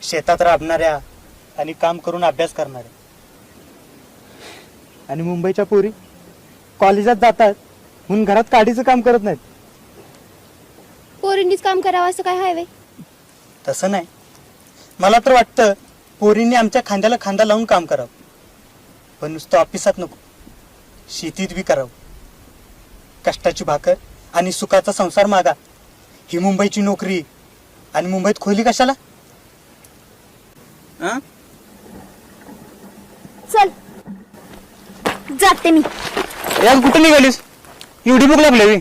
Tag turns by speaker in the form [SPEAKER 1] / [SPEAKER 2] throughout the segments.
[SPEAKER 1] शेतात राबणाऱ्या आणि काम करून अभ्यास करणाऱ्या. आणि मुंबईच्या पोरी कॉलेजात जातात म्हणून घरात काडीचं काम करत नाहीत.
[SPEAKER 2] पोरींनीच काम करावं असं काय हायवे?
[SPEAKER 1] तसं नाही. मला तर वाटतं पोरींनी आमच्या खांद्याला खांदा लावून काम करावं, पण नुसतं ऑफिसात नको, शेतीत बी करावं. कष्टाची भाकर आणि सुखाचा संसार मागा. ही मुंबईची नोकरी आणि मुंबईत खोली कशाला?
[SPEAKER 2] चल जाते मी.
[SPEAKER 3] यार कुठं निघालीस? एवढी भूक लागली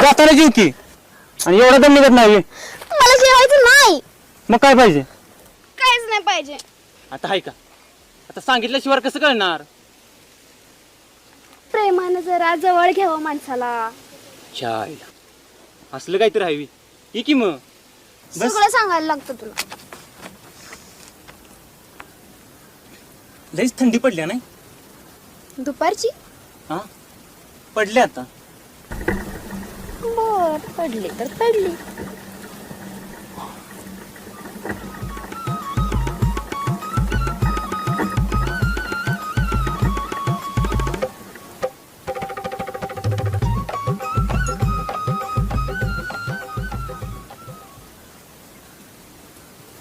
[SPEAKER 3] जाताना जीव की, आणि एवढा दम निघत नाही.
[SPEAKER 2] मला जेवायचं नाही.
[SPEAKER 3] मग काय पाहिजे?
[SPEAKER 2] काहीच नाही पाहिजे.
[SPEAKER 3] आता हाय का? आता सांगितल्याशिवाय कसं कळणार?
[SPEAKER 2] प्रेमानं जरा जवळ घ्यावं माणसाला.
[SPEAKER 3] चाय असलं काहीतरी हवी ही की मग.
[SPEAKER 2] सगळं सांगायला लागतं तुला.
[SPEAKER 1] लईच थंडी पडली नाही?
[SPEAKER 2] दुपारची?
[SPEAKER 1] हा पडली आता.
[SPEAKER 2] बर पडली तर पडली.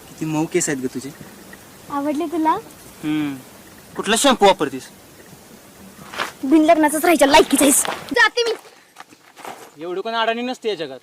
[SPEAKER 1] किती मऊ केस आहेत ग तुझे.
[SPEAKER 2] आवडले तुला?
[SPEAKER 3] कुठला शॅम्पू वापरतीस?
[SPEAKER 2] बिन लग्नाचाच राहायच्या लायकीच आहेस. जाते मी.
[SPEAKER 3] एवढं कोण अडाणी नसते या जगात.